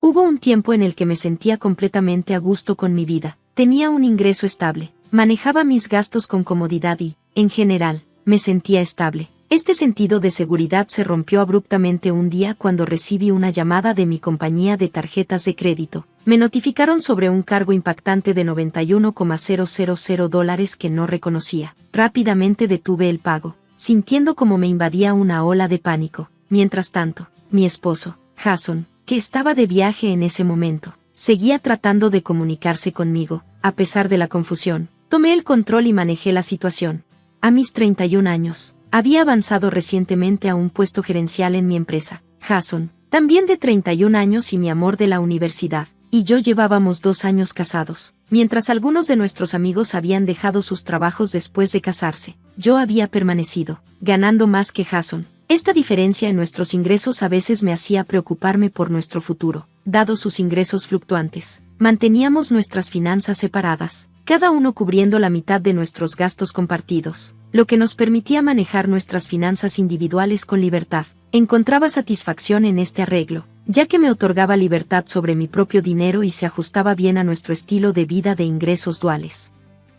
Hubo un tiempo en el que me sentía completamente a gusto con mi vida. Tenía un ingreso estable, manejaba mis gastos con comodidad y, en general, me sentía estable. Este sentido de seguridad se rompió abruptamente un día cuando recibí una llamada de mi compañía de tarjetas de crédito. Me notificaron sobre un cargo impactante de $91,000 que no reconocía. Rápidamente detuve el pago, sintiendo como me invadía una ola de pánico. Mientras tanto, mi esposo, Jason, que estaba de viaje en ese momento, seguía tratando de comunicarse conmigo. A pesar de la confusión, tomé el control y manejé la situación. A mis 31 años, había avanzado recientemente a un puesto gerencial en mi empresa. Jason, también de 31 años y mi amor de la universidad, y yo llevábamos 2 años casados. Mientras algunos de nuestros amigos habían dejado sus trabajos después de casarse, yo había permanecido, ganando más que Jason. Esta diferencia en nuestros ingresos a veces me hacía preocuparme por nuestro futuro. Dado sus ingresos fluctuantes, manteníamos nuestras finanzas separadas, cada uno cubriendo la mitad de nuestros gastos compartidos, lo que nos permitía manejar nuestras finanzas individuales con libertad. Encontraba satisfacción en este arreglo, ya que me otorgaba libertad sobre mi propio dinero y se ajustaba bien a nuestro estilo de vida de ingresos duales.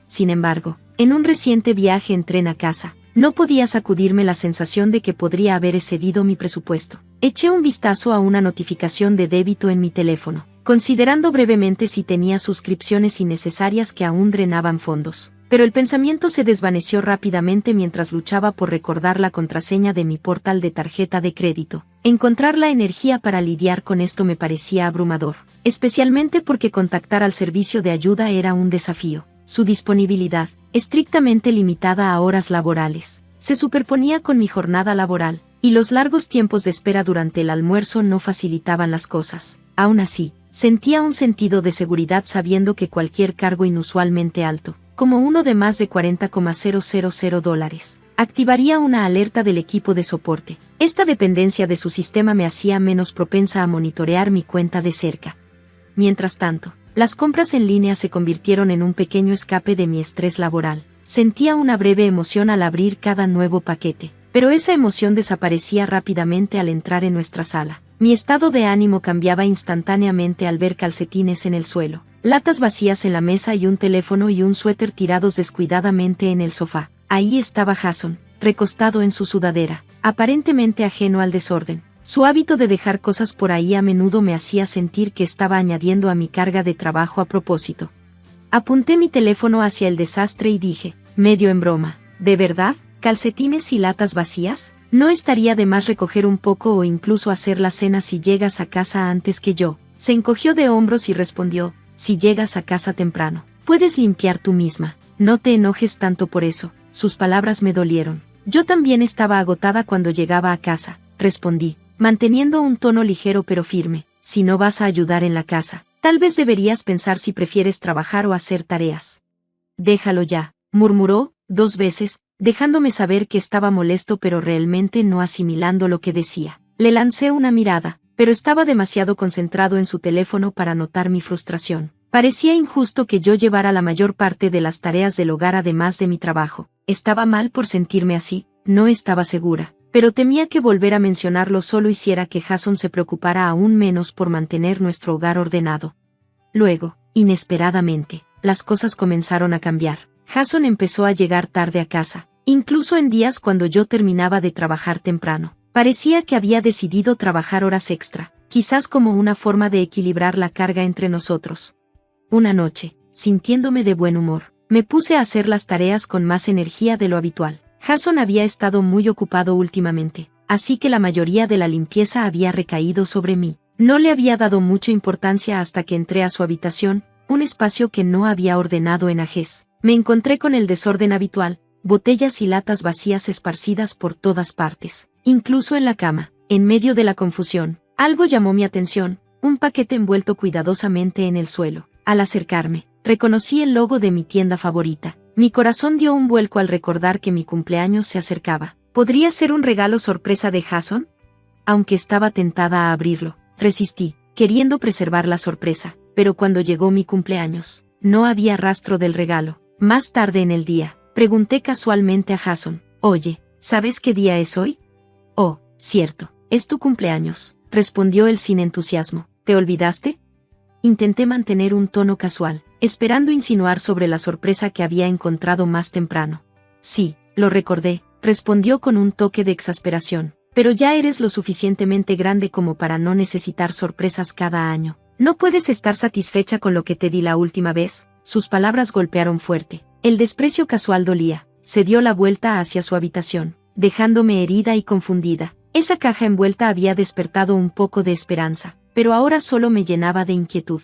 Sin embargo, en un reciente viaje en tren a casa, no podía sacudirme la sensación de que podría haber excedido mi presupuesto. Eché un vistazo a una notificación de débito en mi teléfono, considerando brevemente si tenía suscripciones innecesarias que aún drenaban fondos. Pero el pensamiento se desvaneció rápidamente mientras luchaba por recordar la contraseña de mi portal de tarjeta de crédito. Encontrar la energía para lidiar con esto me parecía abrumador, especialmente porque contactar al servicio de ayuda era un desafío. Su disponibilidad, estrictamente limitada a horas laborales, se superponía con mi jornada laboral, y los largos tiempos de espera durante el almuerzo no facilitaban las cosas. Aún así, sentía un sentido de seguridad sabiendo que cualquier cargo inusualmente alto, como uno de más de $40,000, activaría una alerta del equipo de soporte. Esta dependencia de su sistema me hacía menos propensa a monitorear mi cuenta de cerca. Mientras tanto, las compras en línea se convirtieron en un pequeño escape de mi estrés laboral. Sentía una breve emoción al abrir cada nuevo paquete, pero esa emoción desaparecía rápidamente al entrar en nuestra sala. Mi estado de ánimo cambiaba instantáneamente al ver calcetines en el suelo, latas vacías en la mesa y un teléfono y un suéter tirados descuidadamente en el sofá. Ahí estaba Jason, recostado en su sudadera, aparentemente ajeno al desorden. Su hábito de dejar cosas por ahí a menudo me hacía sentir que estaba añadiendo a mi carga de trabajo a propósito. Apunté mi teléfono hacia el desastre y dije, medio en broma, ¿de verdad? ¿Calcetines y latas vacías? ¿No estaría de más recoger un poco o incluso hacer la cena si llegas a casa antes que yo? Se encogió de hombros y respondió, si llegas a casa temprano, puedes limpiar tú misma. No te enojes tanto por eso. Sus palabras me dolieron. Yo también estaba agotada cuando llegaba a casa, respondí, manteniendo un tono ligero pero firme. Si no vas a ayudar en la casa, tal vez deberías pensar si prefieres trabajar o hacer tareas. Déjalo ya, murmuró 2 veces, dejándome saber que estaba molesto pero realmente no asimilando lo que decía. Le lancé una mirada, pero estaba demasiado concentrado en su teléfono para notar mi frustración. Parecía injusto que yo llevara la mayor parte de las tareas del hogar además de mi trabajo. ¿Estaba mal por sentirme así? No estaba segura, pero temía que volver a mencionarlo solo hiciera que Jason se preocupara aún menos por mantener nuestro hogar ordenado. Luego, inesperadamente, las cosas comenzaron a cambiar. Jason empezó a llegar tarde a casa, incluso en días cuando yo terminaba de trabajar temprano. Parecía que había decidido trabajar horas extra, quizás como una forma de equilibrar la carga entre nosotros. Una noche, sintiéndome de buen humor, me puse a hacer las tareas con más energía de lo habitual. Jason había estado muy ocupado últimamente, así que la mayoría de la limpieza había recaído sobre mí. No le había dado mucha importancia hasta que entré a su habitación, un espacio que no había ordenado en ajes. Me encontré con el desorden habitual, botellas y latas vacías esparcidas por todas partes, incluso en la cama. En medio de la confusión, algo llamó mi atención, un paquete envuelto cuidadosamente en el suelo. Al acercarme, reconocí el logo de mi tienda favorita. Mi corazón dio un vuelco al recordar que mi cumpleaños se acercaba. ¿Podría ser un regalo sorpresa de Jason? Aunque estaba tentada a abrirlo, resistí, queriendo preservar la sorpresa, pero cuando llegó mi cumpleaños, no había rastro del regalo. Más tarde en el día, pregunté casualmente a Jason, oye, ¿sabes qué día es hoy? Oh, cierto, es tu cumpleaños, respondió él sin entusiasmo. ¿te olvidaste? Intenté mantener un tono casual, esperando insinuar sobre la sorpresa que había encontrado más temprano. Sí, lo recordé, respondió con un toque de exasperación, pero ya eres lo suficientemente grande como para no necesitar sorpresas cada año. ¿No puedes estar satisfecha con lo que te di la última vez? Sus palabras golpearon fuerte. El desprecio casual dolía. Se dio la vuelta hacia su habitación, dejándome herida y confundida. Esa caja envuelta había despertado un poco de esperanza, pero ahora solo me llenaba de inquietud.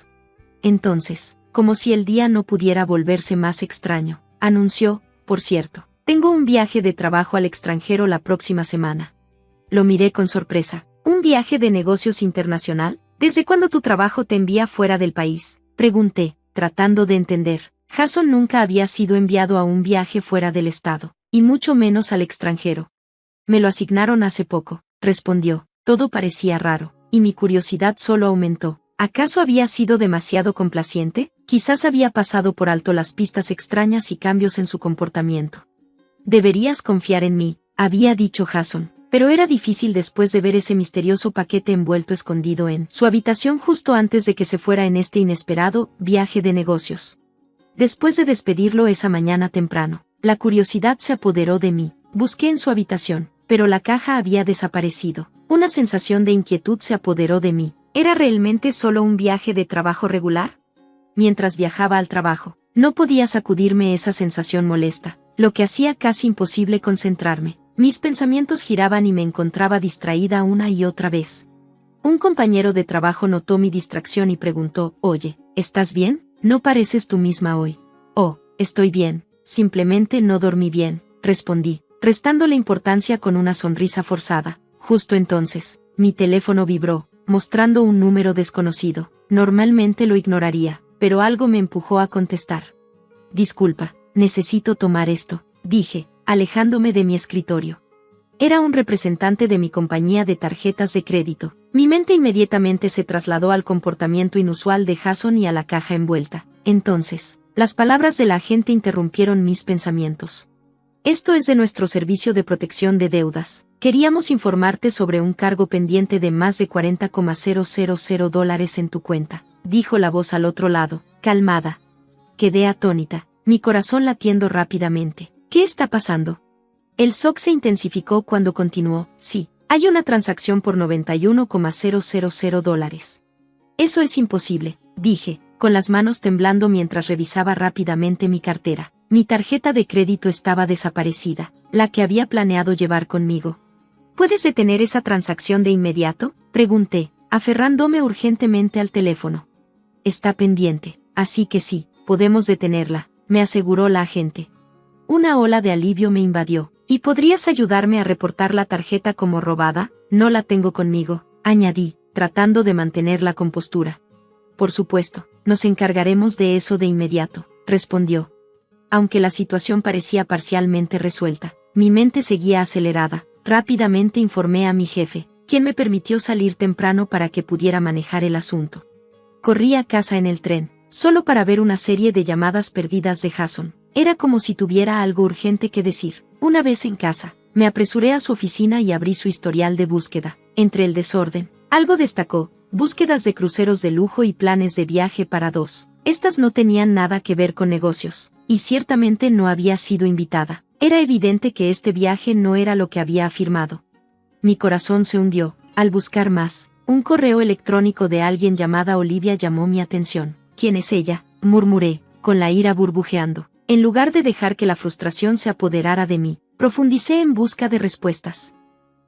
Entonces, como si el día no pudiera volverse más extraño, anunció, por cierto, tengo un viaje de trabajo al extranjero la próxima semana. Lo miré con sorpresa. ¿Un viaje de negocios internacional? ¿Desde cuándo tu trabajo te envía fuera del país? Pregunté, tratando de entender. Jason nunca había sido enviado a un viaje fuera del estado, y mucho menos al extranjero. Me lo asignaron hace poco, respondió. Todo parecía raro, y mi curiosidad solo aumentó. ¿Acaso había sido demasiado complaciente? Quizás había pasado por alto las pistas extrañas y cambios en su comportamiento. Deberías confiar en mí, había dicho Jason, pero era difícil después de ver ese misterioso paquete envuelto escondido en su habitación justo antes de que se fuera en este inesperado viaje de negocios. Después de despedirlo esa mañana temprano, la curiosidad se apoderó de mí. Busqué en su habitación, pero la caja había desaparecido. Una sensación de inquietud se apoderó de mí. ¿Era realmente solo un viaje de trabajo regular? Mientras viajaba al trabajo, no podía sacudirme esa sensación molesta, lo que hacía casi imposible concentrarme. Mis pensamientos giraban y me encontraba distraída una y otra vez. Un compañero de trabajo notó mi distracción y preguntó, «Oye, ¿estás bien? No pareces tú misma hoy». «Oh, estoy bien, simplemente no dormí bien», respondí, restándole importancia con una sonrisa forzada. Justo entonces, mi teléfono vibró, mostrando un número desconocido. Normalmente lo ignoraría, pero algo me empujó a contestar. «Disculpa, necesito tomar esto», dije, alejándome de mi escritorio. Era un representante de mi compañía de tarjetas de crédito. Mi mente inmediatamente se trasladó al comportamiento inusual de Jason y a la caja envuelta. Entonces, las palabras de la agente interrumpieron mis pensamientos. «Esto es de nuestro servicio de protección de deudas. Queríamos informarte sobre un cargo pendiente de más de $40,000 en tu cuenta», dijo la voz al otro lado, calmada. Quedé atónita, mi corazón latiendo rápidamente. ¿Qué está pasando? El shock se intensificó cuando continuó, «Sí, hay una transacción por $91,000. Eso es imposible», dije, con las manos temblando mientras revisaba rápidamente mi cartera. Mi tarjeta de crédito estaba desaparecida, la que había planeado llevar conmigo. «¿Puedes detener esa transacción de inmediato?», pregunté, aferrándome urgentemente al teléfono. «Está pendiente, así que sí, podemos detenerla», me aseguró la agente. Una ola de alivio me invadió. «¿Y podrías ayudarme a reportar la tarjeta como robada? No la tengo conmigo», añadí, tratando de mantener la compostura. «Por supuesto, nos encargaremos de eso de inmediato», respondió. Aunque la situación parecía parcialmente resuelta, mi mente seguía acelerada. Rápidamente informé a mi jefe, quien me permitió salir temprano para que pudiera manejar el asunto. Corrí a casa en el tren, solo para ver una serie de llamadas perdidas de Jason. Era como si tuviera algo urgente que decir. Una vez en casa, me apresuré a su oficina y abrí su historial de búsqueda. Entre el desorden, algo destacó: búsquedas de cruceros de lujo y planes de viaje para dos. Estas no tenían nada que ver con negocios, y ciertamente no había sido invitada. Era evidente que este viaje no era lo que había afirmado. Mi corazón se hundió. Al buscar más, un correo electrónico de alguien llamada Olivia llamó mi atención. «¿Quién es ella?», murmuré, con la ira burbujeando. En lugar de dejar que la frustración se apoderara de mí, profundicé en busca de respuestas.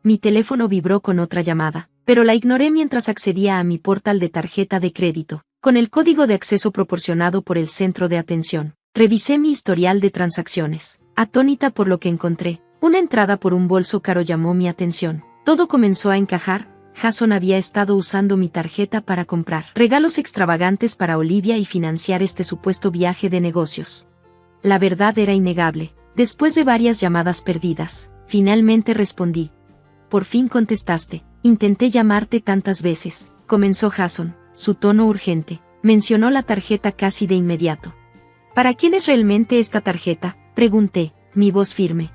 Mi teléfono vibró con otra llamada, pero la ignoré mientras accedía a mi portal de tarjeta de crédito, con el código de acceso proporcionado por el centro de atención. Revisé mi historial de transacciones. Atónita por lo que encontré, una entrada por un bolso caro llamó mi atención. Todo comenzó a encajar. Jason había estado usando mi tarjeta para comprar regalos extravagantes para Olivia y financiar este supuesto viaje de negocios. La verdad era innegable. Después de varias llamadas perdidas, finalmente respondí. «Por fin contestaste. Intenté llamarte tantas veces», comenzó Jason, su tono urgente. Mencionó la tarjeta casi de inmediato. «¿Para quién es realmente esta tarjeta?», pregunté, mi voz firme.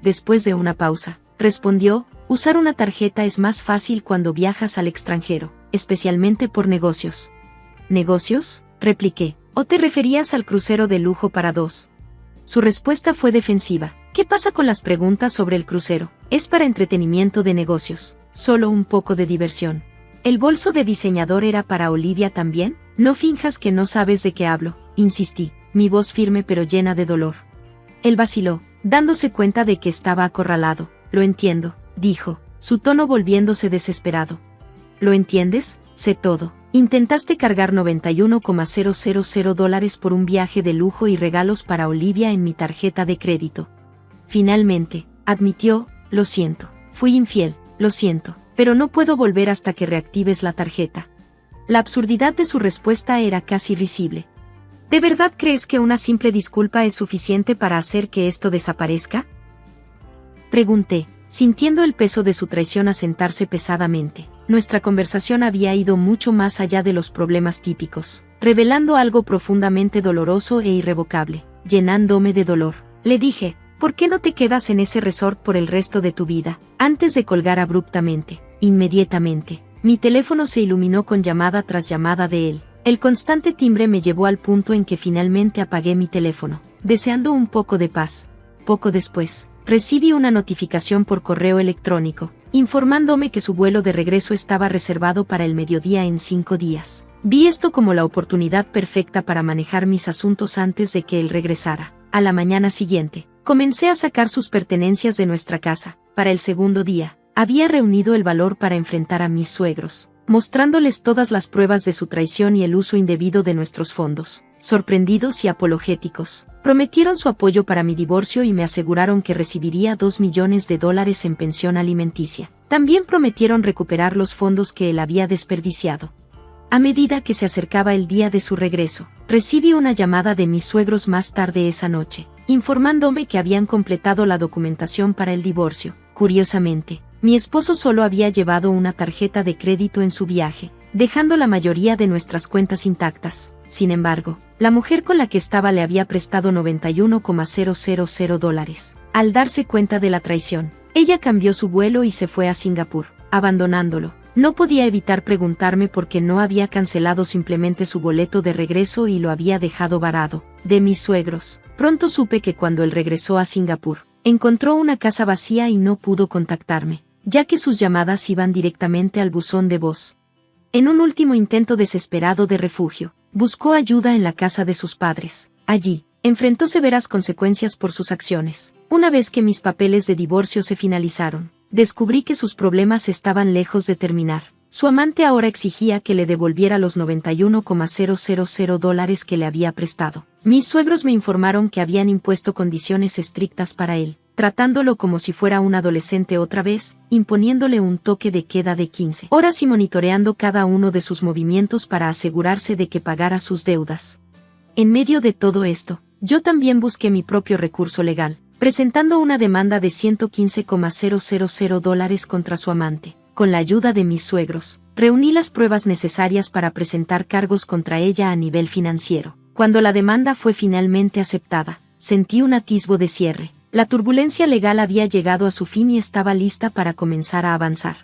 Después de una pausa, respondió: «Usar una tarjeta es más fácil cuando viajas al extranjero. especialmente por negocios. ¿Negocios?, repliqué. ¿O te referías al crucero de lujo para dos? Su respuesta fue defensiva. ¿Qué pasa con las preguntas sobre el crucero? Es para entretenimiento de negocios, solo un poco de diversión. ¿El bolso de diseñador era para Olivia también? No finjas que no sabes de qué hablo, insistí, mi voz firme pero llena de dolor. Él vaciló, dándose cuenta de que estaba acorralado. Lo entiendo, dijo, su tono volviéndose desesperado. ¿Lo entiendes? Sé todo. Intentaste cargar $91,000 por un viaje de lujo y regalos para Olivia en mi tarjeta de crédito. Finalmente, admitió, lo siento. Fui infiel, lo siento, pero no puedo volver hasta que reactives la tarjeta. La absurdidad de su respuesta era casi risible. ¿De verdad crees que una simple disculpa es suficiente para hacer que esto desaparezca?, pregunté, sintiendo el peso de su traición asentarse pesadamente. Nuestra conversación había ido mucho más allá de los problemas típicos, revelando algo profundamente doloroso e irrevocable, llenándome de dolor. Le dije, ¿por qué no te quedas en ese resort por el resto de tu vida? Antes de colgar abruptamente, inmediatamente, mi teléfono se iluminó con llamada tras llamada de él. El constante timbre me llevó al punto en que finalmente apagué mi teléfono, deseando un poco de paz. Poco después, recibí una notificación por correo electrónico, informándome que su vuelo de regreso estaba reservado para el mediodía en 5 días. Vi esto como la oportunidad perfecta para manejar mis asuntos antes de que él regresara. A la mañana siguiente, comencé a sacar sus pertenencias de nuestra casa. Para el segundo día, había reunido el valor para enfrentar a mis suegros, mostrándoles todas las pruebas de su traición y el uso indebido de nuestros fondos. Sorprendidos y apologéticos, prometieron su apoyo para mi divorcio y me aseguraron que recibiría $2 millones en pensión alimenticia. También prometieron recuperar los fondos que él había desperdiciado. A medida que se acercaba el día de su regreso, recibí una llamada de mis suegros más tarde esa noche, informándome que habían completado la documentación para el divorcio. Curiosamente, mi esposo solo había llevado una tarjeta de crédito en su viaje, dejando la mayoría de nuestras cuentas intactas. Sin embargo, la mujer con la que estaba le había prestado $91,000. Al darse cuenta de la traición, ella cambió su vuelo y se fue a Singapur, abandonándolo. No podía evitar preguntarme por qué no había cancelado simplemente su boleto de regreso y lo había dejado varado. De mis suegros, pronto supe que cuando él regresó a Singapur, encontró una casa vacía y no pudo contactarme, ya que sus llamadas iban directamente al buzón de voz. En un último intento desesperado de refugio, buscó ayuda en la casa de sus padres. Allí, enfrentó severas consecuencias por sus acciones. Una vez que mis papeles de divorcio se finalizaron, descubrí que sus problemas estaban lejos de terminar. Su amante ahora exigía que le devolviera los $91,000 que le había prestado. Mis suegros me informaron que habían impuesto condiciones estrictas para él, tratándolo como si fuera un adolescente otra vez, imponiéndole un toque de queda de 15 horas y monitoreando cada uno de sus movimientos para asegurarse de que pagara sus deudas. En medio de todo esto, yo también busqué mi propio recurso legal, presentando una demanda de $115,000 contra su amante. Con la ayuda de mis suegros, reuní las pruebas necesarias para presentar cargos contra ella a nivel financiero. Cuando la demanda fue finalmente aceptada, sentí un atisbo de cierre. La turbulencia legal había llegado a su fin y estaba lista para comenzar a avanzar.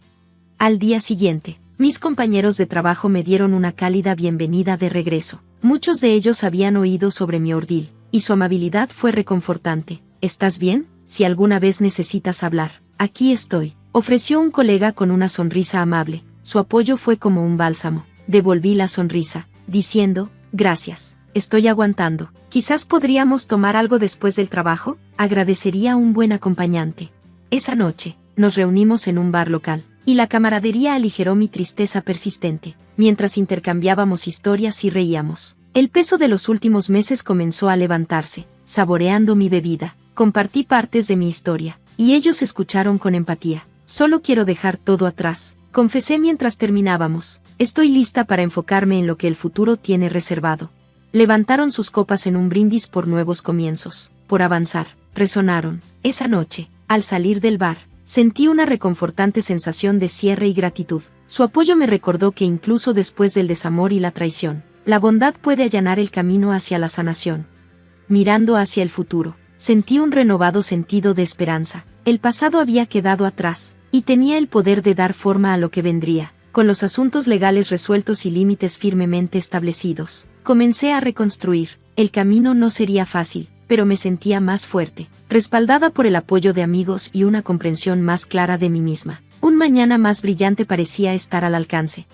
Al día siguiente, mis compañeros de trabajo me dieron una cálida bienvenida de regreso. Muchos de ellos habían oído sobre mi ordeal, y su amabilidad fue reconfortante. ¿Estás bien? Si alguna vez necesitas hablar, aquí estoy, ofreció un colega con una sonrisa amable. Su apoyo fue como un bálsamo. Devolví la sonrisa, diciendo, gracias, estoy aguantando. Quizás podríamos tomar algo después del trabajo, agradecería un buen acompañante. Esa noche, nos reunimos en un bar local, y la camaradería aligeró mi tristeza persistente, mientras intercambiábamos historias y reíamos. El peso de los últimos meses comenzó a levantarse. Saboreando mi bebida, compartí partes de mi historia, y ellos escucharon con empatía. Solo quiero dejar todo atrás, confesé mientras terminábamos. Estoy lista para enfocarme en lo que el futuro tiene reservado. Levantaron sus copas en un brindis por nuevos comienzos, por avanzar. Resonaron. Esa noche, al salir del bar, sentí una reconfortante sensación de cierre y gratitud. Su apoyo me recordó que incluso después del desamor y la traición, la bondad puede allanar el camino hacia la sanación. Mirando hacia el futuro, sentí un renovado sentido de esperanza. El pasado había quedado atrás, y tenía el poder de dar forma a lo que vendría. Con los asuntos legales resueltos y límites firmemente establecidos, comencé a reconstruir. El camino no sería fácil, pero me sentía más fuerte, respaldada por el apoyo de amigos y una comprensión más clara de mí misma. Un mañana más brillante parecía estar al alcance.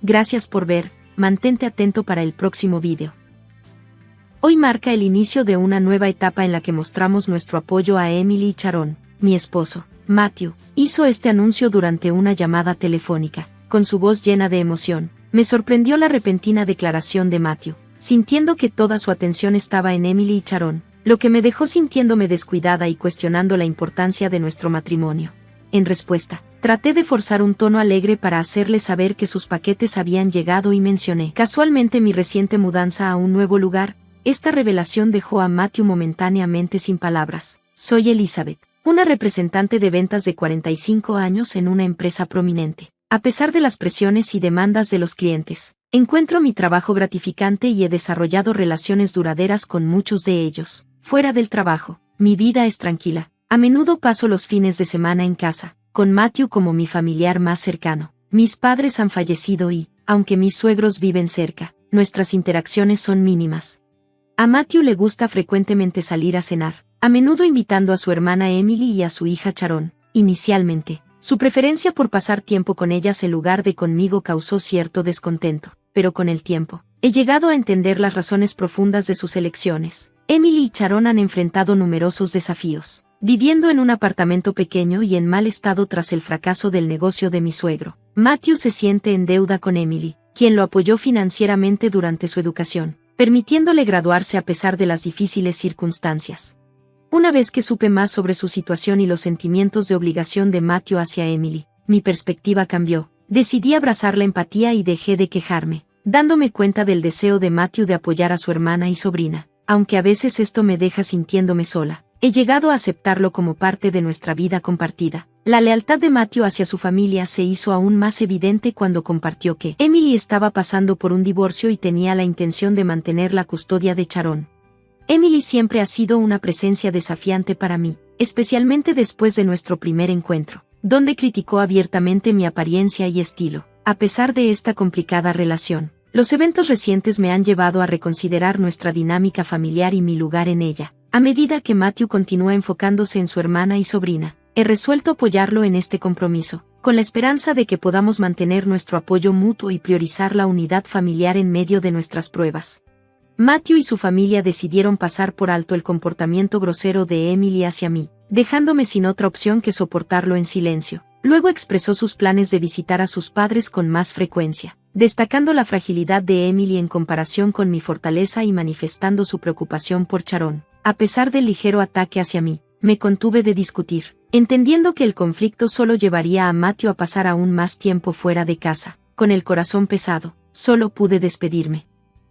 Gracias por ver, mantente atento para el próximo vídeo. Hoy marca el inicio de una nueva etapa en la que mostramos nuestro apoyo a Emily y Sharon. Mi esposo, Matthew, hizo este anuncio durante una llamada telefónica. Con su voz llena de emoción, me sorprendió la repentina declaración de Matthew, sintiendo que toda su atención estaba en Emily y Sharon, lo que me dejó sintiéndome descuidada y cuestionando la importancia de nuestro matrimonio. En respuesta, traté de forzar un tono alegre para hacerle saber que sus paquetes habían llegado y mencioné casualmente mi reciente mudanza a un nuevo lugar. Esta revelación dejó a Matthew momentáneamente sin palabras. Soy Elizabeth, una representante de ventas de 45 años en una empresa prominente. A pesar de las presiones y demandas de los clientes, encuentro mi trabajo gratificante y he desarrollado relaciones duraderas con muchos de ellos. Fuera del trabajo, mi vida es tranquila. A menudo paso los fines de semana en casa, con Matthew como mi familiar más cercano. Mis padres han fallecido y, aunque mis suegros viven cerca, nuestras interacciones son mínimas. A Matthew le gusta frecuentemente salir a cenar, a menudo invitando a su hermana Emily y a su hija Sharon. Inicialmente, su preferencia por pasar tiempo con ellas en lugar de conmigo causó cierto descontento, pero con el tiempo, he llegado a entender las razones profundas de sus elecciones. Emily y Sharon han enfrentado numerosos desafíos, viviendo en un apartamento pequeño y en mal estado tras el fracaso del negocio de mi suegro. Matthew se siente en deuda con Emily, quien lo apoyó financieramente durante su educación, permitiéndole graduarse a pesar de las difíciles circunstancias. Una vez que supe más sobre su situación y los sentimientos de obligación de Matthew hacia Emily, mi perspectiva cambió. Decidí abrazar la empatía y dejé de quejarme, dándome cuenta del deseo de Matthew de apoyar a su hermana y sobrina. Aunque a veces esto me deja sintiéndome sola, he llegado a aceptarlo como parte de nuestra vida compartida. La lealtad de Matthew hacia su familia se hizo aún más evidente cuando compartió que Emily estaba pasando por un divorcio y tenía la intención de mantener la custodia de Sharon. Emily siempre ha sido una presencia desafiante para mí, especialmente después de nuestro primer encuentro, donde criticó abiertamente mi apariencia y estilo. A pesar de esta complicada relación, los eventos recientes me han llevado a reconsiderar nuestra dinámica familiar y mi lugar en ella. A medida que Matthew continúa enfocándose en su hermana y sobrina, he resuelto apoyarlo en este compromiso, con la esperanza de que podamos mantener nuestro apoyo mutuo y priorizar la unidad familiar en medio de nuestras pruebas. Matthew y su familia decidieron pasar por alto el comportamiento grosero de Emily hacia mí, dejándome sin otra opción que soportarlo en silencio. Luego expresó sus planes de visitar a sus padres con más frecuencia, destacando la fragilidad de Emily en comparación con mi fortaleza y manifestando su preocupación por Sharon. A pesar del ligero ataque hacia mí, me contuve de discutir, entendiendo que el conflicto solo llevaría a Matthew a pasar aún más tiempo fuera de casa. Con el corazón pesado, solo pude despedirme.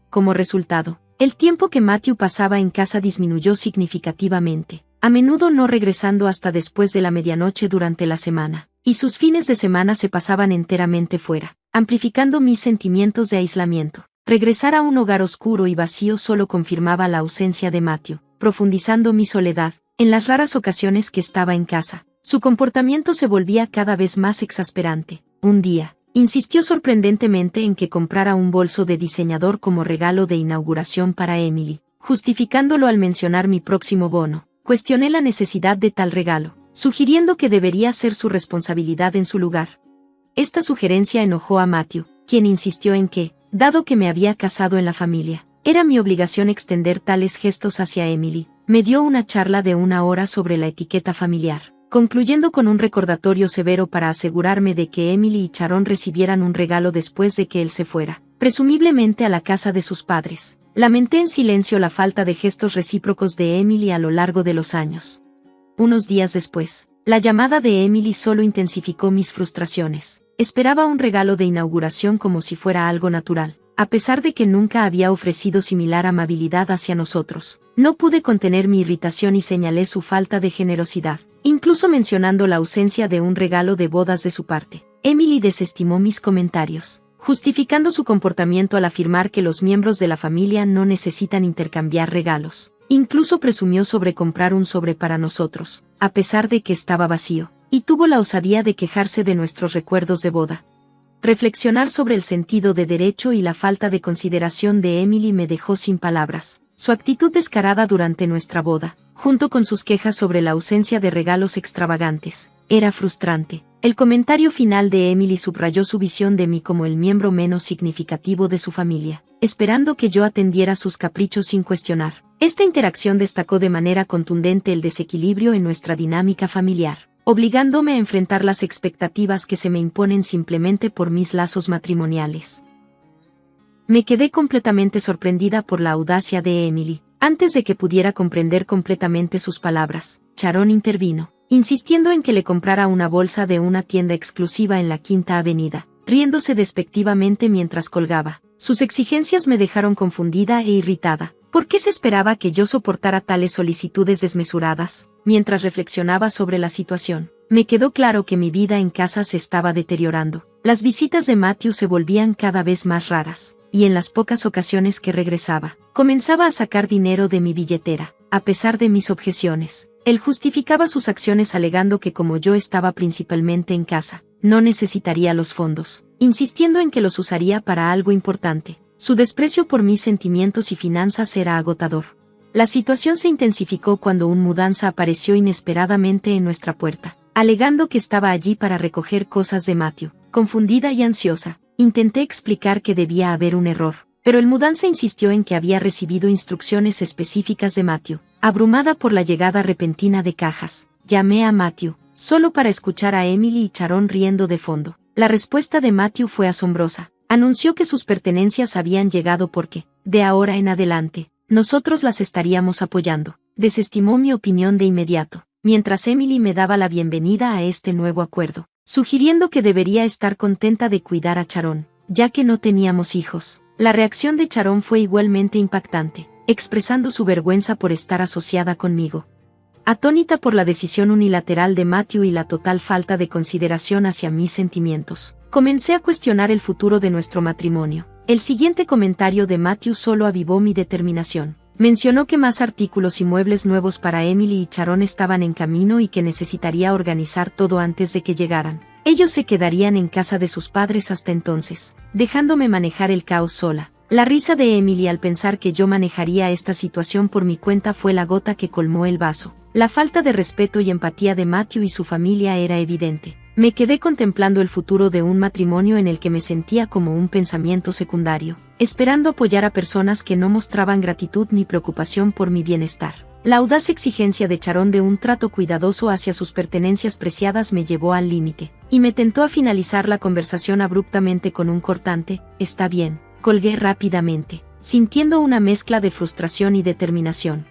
Como resultado, el tiempo que Matthew pasaba en casa disminuyó significativamente, a menudo no regresando hasta después de la medianoche durante la semana, y sus fines de semana se pasaban enteramente fuera, amplificando mis sentimientos de aislamiento. Regresar a un hogar oscuro y vacío solo confirmaba la ausencia de Matthew, profundizando mi soledad. En las raras ocasiones que estaba en casa, su comportamiento se volvía cada vez más exasperante. Un día, insistió sorprendentemente en que comprara un bolso de diseñador como regalo de inauguración para Emily, justificándolo al mencionar mi próximo bono. Cuestioné la necesidad de tal regalo, sugiriendo que debería ser su responsabilidad en su lugar. Esta sugerencia enojó a Matthew, quien insistió en que, dado que me había casado en la familia, era mi obligación extender tales gestos hacia Emily. Me dio una charla de 1 hora sobre la etiqueta familiar, concluyendo con un recordatorio severo para asegurarme de que Emily y Sharon recibieran un regalo después de que él se fuera, presumiblemente a la casa de sus padres. Lamenté en silencio la falta de gestos recíprocos de Emily a lo largo de los años. Unos días después, la llamada de Emily solo intensificó mis frustraciones. Esperaba un regalo de inauguración como si fuera algo natural, a pesar de que nunca había ofrecido similar amabilidad hacia nosotros. No pude contener mi irritación y señalé su falta de generosidad, incluso mencionando la ausencia de un regalo de bodas de su parte. Emily desestimó mis comentarios, justificando su comportamiento al afirmar que los miembros de la familia no necesitan intercambiar regalos. Incluso presumió sobre comprar un sobre para nosotros, a pesar de que estaba vacío, y tuvo la osadía de quejarse de nuestros recuerdos de boda. Reflexionar sobre el sentido de derecho y la falta de consideración de Emily me dejó sin palabras. Su actitud descarada durante nuestra boda, junto con sus quejas sobre la ausencia de regalos extravagantes, era frustrante. El comentario final de Emily subrayó su visión de mí como el miembro menos significativo de su familia, esperando que yo atendiera sus caprichos sin cuestionar. Esta interacción destacó de manera contundente el desequilibrio en nuestra dinámica familiar, obligándome a enfrentar las expectativas que se me imponen simplemente por mis lazos matrimoniales. Me quedé completamente sorprendida por la audacia de Emily. Antes de que pudiera comprender completamente sus palabras, Sharon intervino, insistiendo en que le comprara una bolsa de una tienda exclusiva en la Quinta Avenida, riéndose despectivamente mientras colgaba. Sus exigencias me dejaron confundida e irritada. ¿Por qué se esperaba que yo soportara tales solicitudes desmesuradas? Mientras reflexionaba sobre la situación, me quedó claro que mi vida en casa se estaba deteriorando. Las visitas de Matthew se volvían cada vez más raras, y en las pocas ocasiones que regresaba, comenzaba a sacar dinero de mi billetera. A pesar de mis objeciones, él justificaba sus acciones alegando que como yo estaba principalmente en casa, no necesitaría los fondos, insistiendo en que los usaría para algo importante. Su desprecio por mis sentimientos y finanzas era agotador. La situación se intensificó cuando un mudanza apareció inesperadamente en nuestra puerta, alegando que estaba allí para recoger cosas de Matthew. Confundida y ansiosa, intenté explicar que debía haber un error, pero el mudanza insistió en que había recibido instrucciones específicas de Matthew. Abrumada por la llegada repentina de cajas, llamé a Matthew, solo para escuchar a Emily y Sharon riendo de fondo. La respuesta de Matthew fue asombrosa. Anunció que sus pertenencias habían llegado porque, de ahora en adelante, nosotros las estaríamos apoyando. Desestimó mi opinión de inmediato, mientras Emily me daba la bienvenida a este nuevo acuerdo, sugiriendo que debería estar contenta de cuidar a Sharon, ya que no teníamos hijos. La reacción de Sharon fue igualmente impactante, expresando su vergüenza por estar asociada conmigo. Atónita por la decisión unilateral de Matthew y la total falta de consideración hacia mis sentimientos, comencé a cuestionar el futuro de nuestro matrimonio. El siguiente comentario de Matthew solo avivó mi determinación. Mencionó que más artículos y muebles nuevos para Emily y Sharon estaban en camino y que necesitaría organizar todo antes de que llegaran. Ellos se quedarían en casa de sus padres hasta entonces, dejándome manejar el caos sola. La risa de Emily al pensar que yo manejaría esta situación por mi cuenta fue la gota que colmó el vaso. La falta de respeto y empatía de Matthew y su familia era evidente. Me quedé contemplando el futuro de un matrimonio en el que me sentía como un pensamiento secundario, esperando apoyar a personas que no mostraban gratitud ni preocupación por mi bienestar. La audaz exigencia de Sharon de un trato cuidadoso hacia sus pertenencias preciadas me llevó al límite, y me tentó a finalizar la conversación abruptamente con un cortante, «Está bien». Colgué rápidamente, sintiendo una mezcla de frustración y determinación.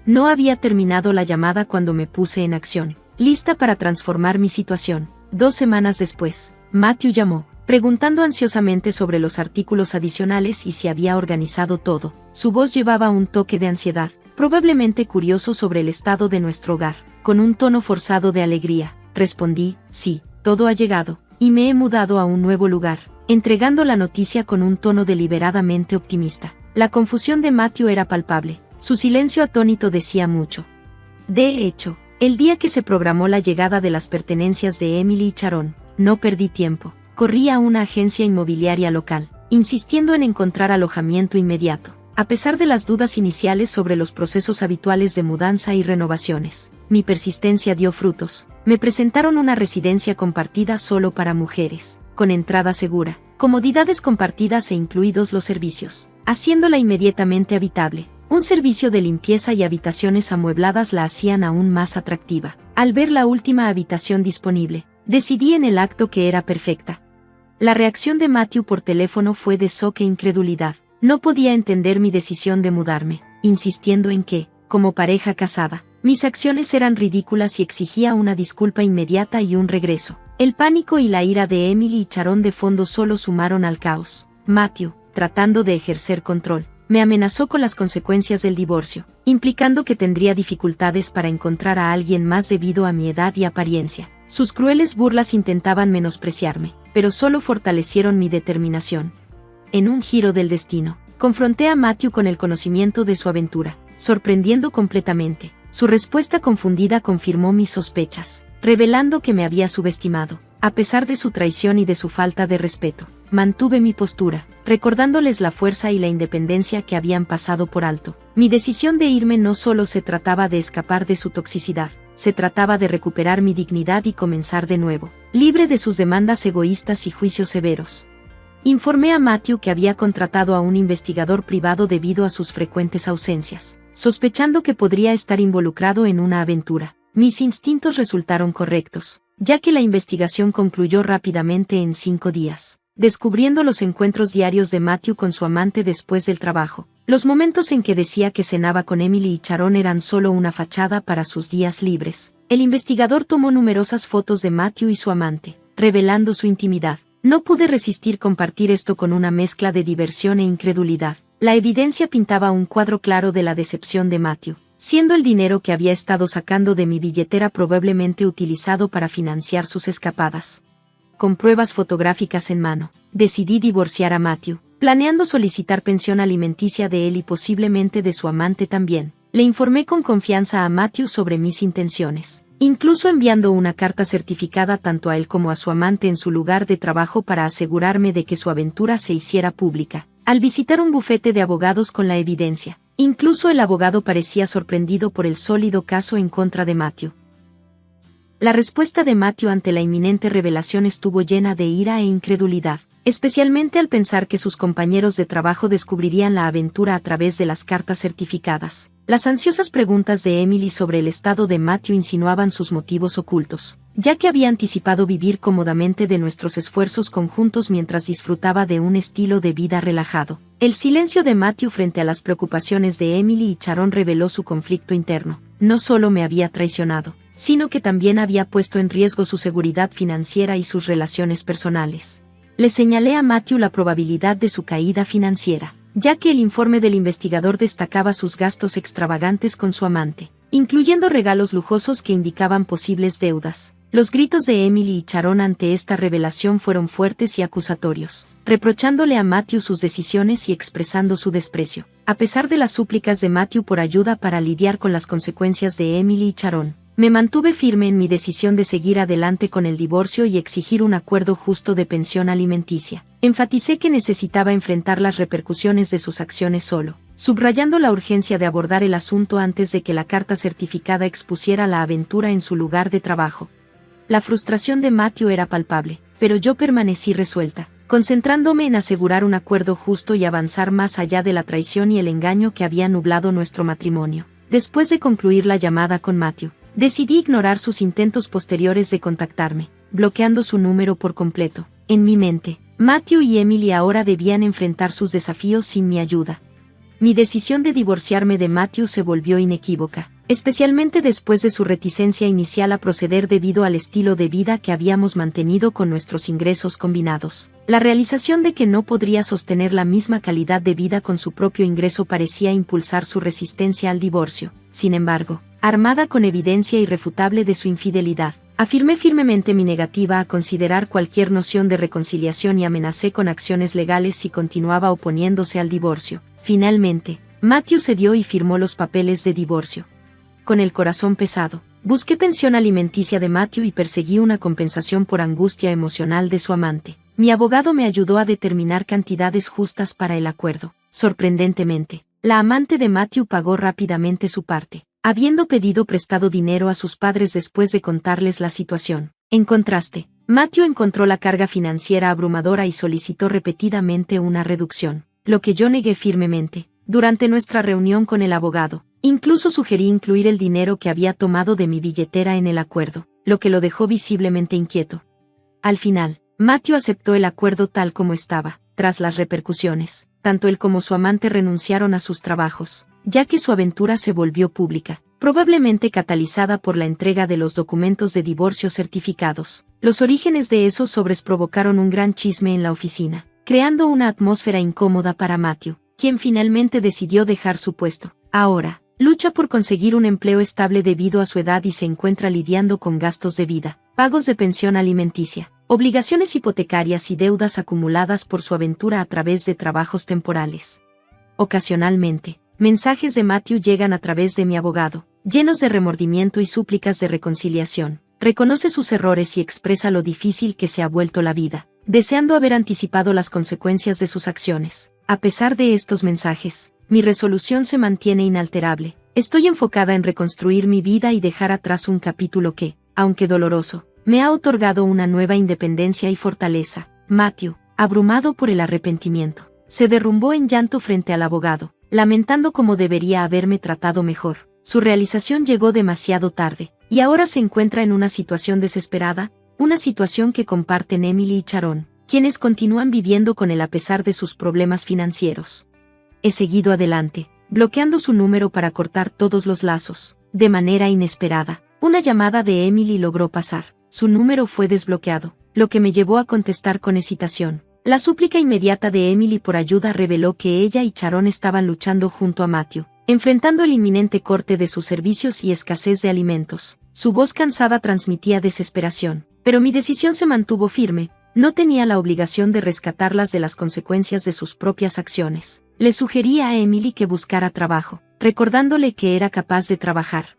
No había terminado la llamada cuando me puse en acción, lista para transformar mi situación. 2 semanas después, Matthew llamó, preguntando ansiosamente sobre los artículos adicionales y si había organizado todo. Su voz llevaba un toque de ansiedad, probablemente curioso sobre el estado de nuestro hogar. Con un tono forzado de alegría, respondí, sí, todo ha llegado, y me he mudado a un nuevo lugar, entregando la noticia con un tono deliberadamente optimista. La confusión de Matthew era palpable, su silencio atónito decía mucho. De hecho, el día que se programó la llegada de las pertenencias de Emily y Sharon, no perdí tiempo. Corrí a una agencia inmobiliaria local, insistiendo en encontrar alojamiento inmediato. A pesar de las dudas iniciales sobre los procesos habituales de mudanza y renovaciones, mi persistencia dio frutos. Me presentaron una residencia compartida solo para mujeres, con entrada segura, comodidades compartidas e incluidos los servicios, haciéndola inmediatamente habitable. Un servicio de limpieza y habitaciones amuebladas la hacían aún más atractiva. Al ver la última habitación disponible, decidí en el acto que era perfecta. La reacción de Matthew por teléfono fue de shock e incredulidad. No podía entender mi decisión de mudarme, insistiendo en que, como pareja casada, mis acciones eran ridículas y exigía una disculpa inmediata y un regreso. El pánico y la ira de Emily y Sharon de fondo solo sumaron al caos. Matthew, tratando de ejercer control, me amenazó con las consecuencias del divorcio, implicando que tendría dificultades para encontrar a alguien más debido a mi edad y apariencia. Sus crueles burlas intentaban menospreciarme, pero solo fortalecieron mi determinación. En un giro del destino, confronté a Matthew con el conocimiento de su aventura, sorprendiendo completamente. Su respuesta confundida confirmó mis sospechas. revelando que me había subestimado. A pesar de su traición y de su falta de respeto, mantuve mi postura, recordándoles la fuerza y la independencia que habían pasado por alto. Mi decisión de irme no solo se trataba de escapar de su toxicidad, se trataba de recuperar mi dignidad y comenzar de nuevo, libre de sus demandas egoístas y juicios severos. Informé a Matthew que había contratado a un investigador privado debido a sus frecuentes ausencias, sospechando que podría estar involucrado en una aventura. Mis instintos resultaron correctos, ya que la investigación concluyó rápidamente en 5 días, descubriendo los encuentros diarios de Matthew con su amante después del trabajo. Los momentos en que decía que cenaba con Emily y Sharon eran solo una fachada para sus días libres. El investigador tomó numerosas fotos de Matthew y su amante, revelando su intimidad. No pude resistir compartir esto con una mezcla de diversión e incredulidad. La evidencia pintaba un cuadro claro de la decepción de Matthew, siendo el dinero que había estado sacando de mi billetera probablemente utilizado para financiar sus escapadas. Con pruebas fotográficas en mano, decidí divorciar a Matthew, planeando solicitar pensión alimenticia de él y posiblemente de su amante también. Le informé con confianza a Matthew sobre mis intenciones, incluso enviando una carta certificada tanto a él como a su amante en su lugar de trabajo para asegurarme de que su aventura se hiciera pública. Al visitar un bufete de abogados con la evidencia, incluso el abogado parecía sorprendido por el sólido caso en contra de Matthew. La respuesta de Matthew ante la inminente revelación estuvo llena de ira e incredulidad, especialmente al pensar que sus compañeros de trabajo descubrirían la aventura a través de las cartas certificadas. Las ansiosas preguntas de Emily sobre el estado de Matthew insinuaban sus motivos ocultos, ya que había anticipado vivir cómodamente de nuestros esfuerzos conjuntos mientras disfrutaba de un estilo de vida relajado. El silencio de Matthew frente a las preocupaciones de Emily y Sharon reveló su conflicto interno. No solo me había traicionado, sino que también había puesto en riesgo su seguridad financiera y sus relaciones personales. Le señalé a Matthew la probabilidad de su caída financiera, ya que el informe del investigador destacaba sus gastos extravagantes con su amante, incluyendo regalos lujosos que indicaban posibles deudas. Los gritos de Emily y Sharon ante esta revelación fueron fuertes y acusatorios, reprochándole a Matthew sus decisiones y expresando su desprecio. A pesar de las súplicas de Matthew por ayuda para lidiar con las consecuencias de Emily y Sharon, me mantuve firme en mi decisión de seguir adelante con el divorcio y exigir un acuerdo justo de pensión alimenticia. Enfaticé que necesitaba enfrentar las repercusiones de sus acciones solo, subrayando la urgencia de abordar el asunto antes de que la carta certificada expusiera la aventura en su lugar de trabajo. La frustración de Matthew era palpable, pero yo permanecí resuelta, concentrándome en asegurar un acuerdo justo y avanzar más allá de la traición y el engaño que había nublado nuestro matrimonio. Después de concluir la llamada con Matthew, decidí ignorar sus intentos posteriores de contactarme, bloqueando su número por completo. En mi mente, Matthew y Emily ahora debían enfrentar sus desafíos sin mi ayuda. Mi decisión de divorciarme de Matthew se volvió inequívoca, especialmente después de su reticencia inicial a proceder debido al estilo de vida que habíamos mantenido con nuestros ingresos combinados. La realización de que no podría sostener la misma calidad de vida con su propio ingreso parecía impulsar su resistencia al divorcio. Sin embargo, armada con evidencia irrefutable de su infidelidad, afirmé firmemente mi negativa a considerar cualquier noción de reconciliación y amenacé con acciones legales si continuaba oponiéndose al divorcio. Finalmente, Matthew cedió y firmó los papeles de divorcio. Con el corazón pesado, busqué pensión alimenticia de Matthew y perseguí una compensación por angustia emocional de su amante. Mi abogado me ayudó a determinar cantidades justas para el acuerdo. Sorprendentemente, la amante de Matthew pagó rápidamente su parte, habiendo pedido prestado dinero a sus padres después de contarles la situación. En contraste, Matthew encontró la carga financiera abrumadora y solicitó repetidamente una reducción, lo que yo negué firmemente. Durante nuestra reunión con el abogado, incluso sugerí incluir el dinero que había tomado de mi billetera en el acuerdo, lo que lo dejó visiblemente inquieto. Al final, Matthew aceptó el acuerdo tal como estaba. Tras las repercusiones, tanto él como su amante renunciaron a sus trabajos, ya que su aventura se volvió pública, probablemente catalizada por la entrega de los documentos de divorcio certificados. Los orígenes de esos sobres provocaron un gran chisme en la oficina, creando una atmósfera incómoda para Matthew, quien finalmente decidió dejar su puesto. Ahora, lucha por conseguir un empleo estable debido a su edad y se encuentra lidiando con gastos de vida, pagos de pensión alimenticia, obligaciones hipotecarias y deudas acumuladas por su aventura a través de trabajos temporales. Ocasionalmente, mensajes de Matthew llegan a través de mi abogado, llenos de remordimiento y súplicas de reconciliación. reconoce sus errores y expresa lo difícil que se ha vuelto la vida, deseando haber anticipado las consecuencias de sus acciones. A pesar de estos mensajes, mi resolución se mantiene inalterable. Estoy enfocada en reconstruir mi vida y dejar atrás un capítulo que, aunque doloroso, me ha otorgado una nueva independencia y fortaleza. Matthew, abrumado por el arrepentimiento, se derrumbó en llanto frente al abogado, lamentando cómo debería haberme tratado mejor. Su realización llegó demasiado tarde, y ahora se encuentra en una situación desesperada, una situación que comparten Emily y Sharon, quienes continúan viviendo con él a pesar de sus problemas financieros. He seguido adelante, bloqueando su número para cortar todos los lazos. De manera inesperada, una llamada de Emily logró pasar. Su número fue desbloqueado, lo que me llevó a contestar con hesitación. La súplica inmediata de Emily por ayuda reveló que ella y Sharon estaban luchando junto a Matthew, enfrentando el inminente corte de sus servicios y escasez de alimentos. Su voz cansada transmitía desesperación, pero mi decisión se mantuvo firme. No tenía la obligación de rescatarlas de las consecuencias de sus propias acciones. Le sugerí a Emily que buscara trabajo, recordándole que era capaz de trabajar.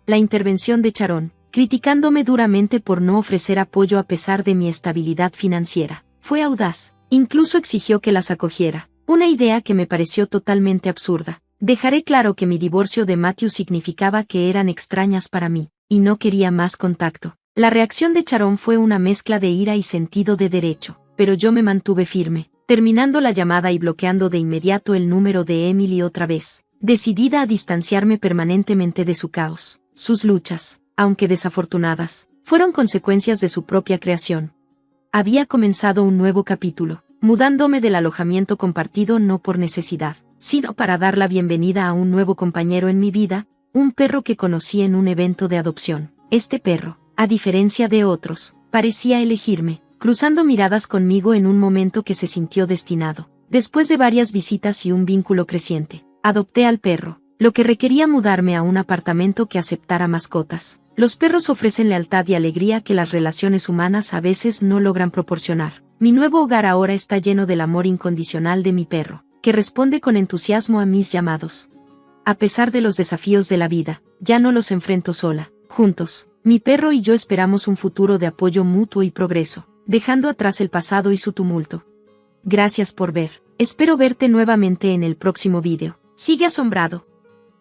La intervención de Sharon, criticándome duramente por no ofrecer apoyo a pesar de mi estabilidad financiera, fue audaz. Incluso exigió que las acogiera, una idea que me pareció totalmente absurda. Dejaré claro que mi divorcio de Matthew significaba que eran extrañas para mí, y no quería más contacto. La reacción de Sharon fue una mezcla de ira y sentido de derecho, pero yo me mantuve firme, terminando la llamada y bloqueando de inmediato el número de Emily otra vez, decidida a distanciarme permanentemente de su caos. Sus luchas, aunque desafortunadas, fueron consecuencias de su propia creación. Había comenzado un nuevo capítulo, mudándome del alojamiento compartido no por necesidad, sino para dar la bienvenida a un nuevo compañero en mi vida, un perro que conocí en un evento de adopción. Este perro, a diferencia de otros, parecía elegirme, cruzando miradas conmigo en un momento que se sintió destinado. Después de varias visitas y un vínculo creciente, adopté al perro, lo que requería mudarme a un apartamento que aceptara mascotas. Los perros ofrecen lealtad y alegría que las relaciones humanas a veces no logran proporcionar. Mi nuevo hogar ahora está lleno del amor incondicional de mi perro, que responde con entusiasmo a mis llamados. A pesar de los desafíos de la vida, ya no los enfrento sola. Juntos, mi perro y yo esperamos un futuro de apoyo mutuo y progreso, dejando atrás el pasado y su tumulto. Gracias por ver. Espero verte nuevamente en el próximo vídeo. Sigue asombrado.